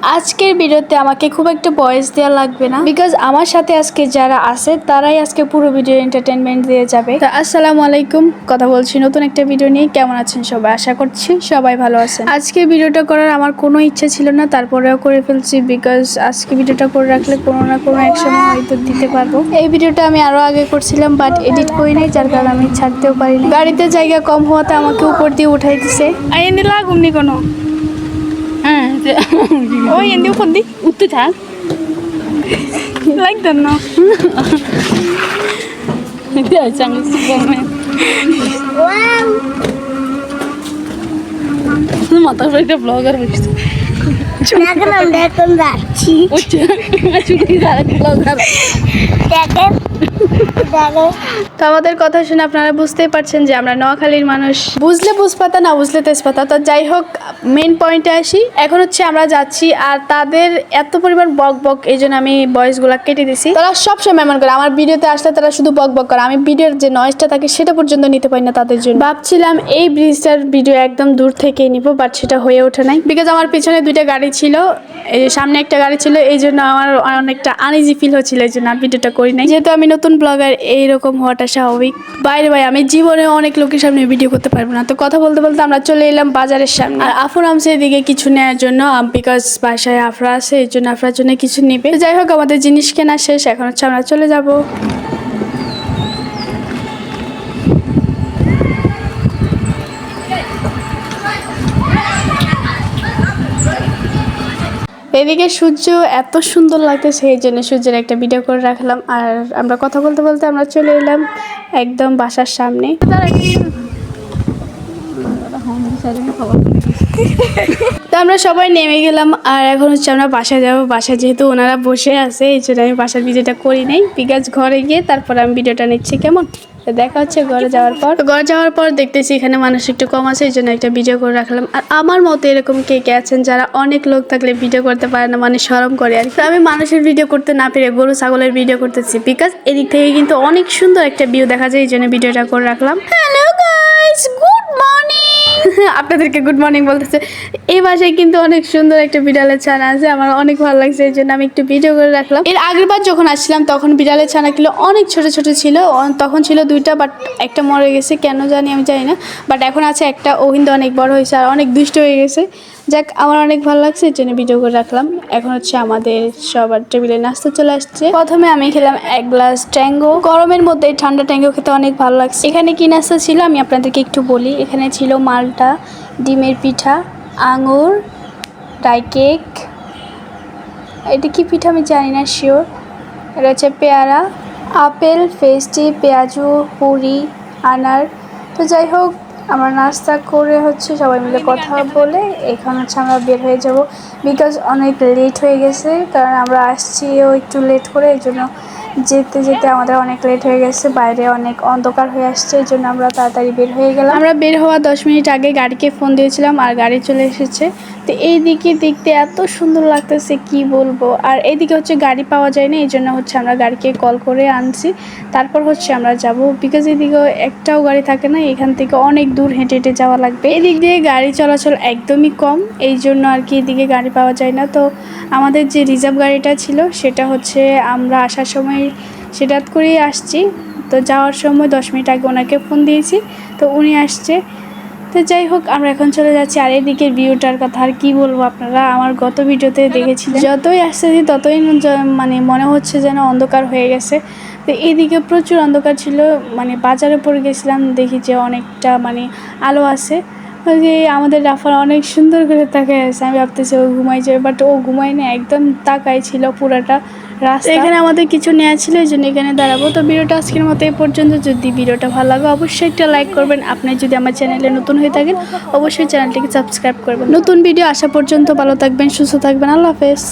আজকের ভিডিওতে আমাকে খুব একটা ভয়েস দেওয়া লাগবে না, বিকজ আমার সাথে আজকে যারা আছে তারাই আজকে পুরো ভিডিও এন্টারটেনমেন্ট দিয়ে যাবে। তো আসসালামু আলাইকুম, কথা বলছি নতুন একটা ভিডিও নিয়ে। কেমন আছেন সবাই? আশা করছি সবাই ভালো আছেন। আজকে ভিডিওটা করার আমার কোনো ইচ্ছা ছিল না, তারপরেও করে ফেলছি, বিকজ আজকে ভিডিওটা করে রাখলে কোনো না কোনো এক সময় হয়তো দিতে পারবো। এই ভিডিওটা আমি আরো আগে করছিলাম, বাট এডিট করি নাই, যার কারণে আমি ছাড়তেও পারিনি। গাড়িতে জায়গা কম হওয়াতে আমাকে উপর দিয়ে উঠাই দিছে। আইনি লাগুমনি কোনো ওই এন্দি উপর দি উঠতে থাক লাইক দেন না মাথা একটা ব্লগার বসছে এখন যাচ্ছি তো আমাদের কথা শুনে আপনারা বুঝতেই পারছেন যে আমরা নোয়াখালীর মানুষ। বুঝলে বুঝপাতা, না বুঝলে তেজপাতা। তো যাই হোক, মেন পয়েন্টে আসি। এখন হচ্ছে আমরা যাচ্ছি, আর তাদের এত পরিমাণ বক বক, এই জন্য আমি ভয়েসগুলো কেটে দিছি। তারা সবসময় এমন করে, আমার ভিডিওতে আসলে তারা শুধু বক বক করে, আমি ভিডিওর যে নয়েজটা থাকে সেটা পর্যন্ত নিতে পারি না তাদের জন্য। ভাবছিলাম এই ব্রিজটার ভিডিও একদম দূর থেকেই নিব, বাট সেটা হয়ে ওঠে নাই, বিকজ আমার পিছনে দুইটা গাড়ি ছিল, এই সামনে একটা গাড়ি ছিল, এই জন্য আমার অনেকটা আনইজি ফিল হচ্ছিল, এই জন্য আর ভিডিওটা করি নাই। যেহেতু আমি নতুন ব্লগার, এইরকম হওয়াটা স্বাভাবিক। বাইরে ভাই, আমি জীবনে অনেক লোকের সামনে ভিডিও করতে পারবো না। তো কথা বলতে বলতে আমরা চলে এলাম বাজারের সামনে, আর আফর আমছে এদিকে কিছু নেওয়ার জন্য, বিকজ বাসায় আফরা আছে, এই জন্য আফরার জন্য কিছু নেবে। যাই হোক, আমাদের জিনিস কেনা শেষ, এখন হচ্ছে আমরা চলে যাব। এদিকে সূর্য এত সুন্দর লাগতেছে, এই জন্য সূর্যের একটা ভিডিও করে রাখলাম। আর আমরা কথা বলতে বলতে আমরা চলে এলাম একদম বাসার সামনে। তো আমরা সবাই নেমে গেলাম, আর এখন হচ্ছে আমরা বাসায় যাবো। বাসায় যেহেতু ওনারা বসে আছে, এই জন্য আমি বাসার ভিডিওটা করি নাই, বিকজ ঘরে গিয়ে তারপর আমি ভিডিওটা নিচ্ছি। কেমন দেখা হচ্ছে ঘরে যাওয়ার পর দেখতেছি এখানে মানুষ একটু কম আছে, এই জন্য একটা ভিডিও করে রাখলাম। আর আমার মতো এরকম কে কে আছেন যারা অনেক লোক থাকলে ভিডিও করতে পারে না, মানে শরম করে আর কি। আমি মানুষের ভিডিও করতে না পেরে গরু ছাগলের ভিডিও করতেছি, বিকজ এদিক থেকে কিন্তু অনেক সুন্দর একটা ভিউ দেখা যায়, এই জন্য ভিডিওটা করে রাখলাম। Hello guys, good morning. আপনাদেরকে গুড মর্নিং বলতেছে। এই বাসায় কিন্তু অনেক সুন্দর একটা বিড়ালের ছানা আছে, আমার অনেক ভালো লাগছে, এই জন্য আমি একটু ভিডিও করে রাখলাম। এর আগের বার যখন আসছিলাম তখন বিড়ালের ছানাগুলো অনেক ছোট ছোট ছিল, তখন ছিল দুইটা, বাট একটা মরে গেছে, কেন জানি আমি জানি না। বাট এখন আছে একটা, ও কিন্তু অনেক বড় হয়েছে আর অনেক দুষ্ট হয়ে গেছে। যাক, আমার অনেক ভালো লাগছে, এই জন্য ভিডিও করে রাখলাম। এখন হচ্ছে আমাদের সবার টেবিলে নাস্তা চলে আসছে। প্রথমে আমি খেলাম এক গ্লাস ট্যাঙ্গো। গরমের মধ্যে ঠান্ডা ট্যাঙ্গো খেতে অনেক ভালো লাগছে। এখানে কি নাস্তা ছিল আমি আপনাদেরকে একটু বলি। এখানে ছিল মালটা, ডিমের পিঠা, আঙুর, ডাই কেক, এটা কি পিঠা আমি জানি না শিওর। এটা হচ্ছে পেয়ারা, আপেল, পেস্ট্রি, পেঁয়াজু, পুরি, আনার। তো যাই হোক, আমরা নাস্তা করে হচ্ছে সবাই মিলে কথা বলে এখন হচ্ছে আমরা বের হয়ে যাব, বিকজ অনেক লেট হয়ে গেছে, কারণ আমরা আসছিও একটু লেট করে, এই জন্য যেতে যেতে আমাদের অনেক লেট হয়ে গেছে। বাইরে অনেক অন্ধকার হয়ে আসছে, এই জন্য আমরা তাড়াতাড়ি বের হয়ে গেলাম। আমরা বের হওয়া 10 মিনিট আগে গাড়িকে ফোন দিয়েছিলাম, আর গাড়ি চলে এসেছে। তো এই দিকে দেখতে এত সুন্দর লাগতেছে কি বলবো। আর এইদিকে হচ্ছে গাড়ি পাওয়া যায় না, এই জন্য হচ্ছে আমরা গাড়িকে কল করে আনছি, তারপর হচ্ছে আমরা যাব, বিকজ এদিকে একটাও গাড়ি থাকে না, এখান থেকে অনেক দূর হেঁটে হেঁটে যাওয়া লাগবে। এদিক দিয়ে গাড়ি চলাচল একদমই কম, এই জন্য আর কি এদিকে গাড়ি পাওয়া যায় না। তো আমাদের যে রিজার্ভ গাড়িটা ছিল সেটা হচ্ছে আমরা আসার সময় সেটা করেই আসছি। তো যাওয়ার সময় 10 মিনিট আগে ওনাকে ফোন দিয়েছি, তো উনি আসছে। তো যাই হোক, আমরা এখন চলে যাচ্ছি। আর এদিকে ভিউটার কথা আর কি বলবো, আপনারা আমার গত ভিডিওতে দেখেছিলেন, যতই আসতেছি ততই মানে মনে হচ্ছে যেন অন্ধকার হয়ে গেছে। তো এইদিকে প্রচুর অন্ধকার ছিল, মানে বাজারে পড়ে গেছিলাম, দেখি যে অনেকটা মানে আলো আছে। যে আমাদের রাফার অনেক সুন্দর করে তাকায় আছে, আমি ভাবতেছি ও ঘুমাই যাবে, বাট ও ঘুমাই না, একদম তাকাই ছিল পুরাটা রাস্তা। এখানে আমাদের কিছু নেওয়া ছিল, এই জন্য এখানে দাঁড়াবো। তো ভিডিওটা আজকের মতো এই পর্যন্ত। যদি ভিডিওটা ভালো লাগে অবশ্যই একটা লাইক করবেন। আপনি যদি আমার চ্যানেলে নতুন হয়ে থাকেন অবশ্যই চ্যানেলটিকে সাবস্ক্রাইব করবেন। নতুন ভিডিও আসা পর্যন্ত ভালো থাকবেন, সুস্থ থাকবেন। আল্লাহ হাফেজ।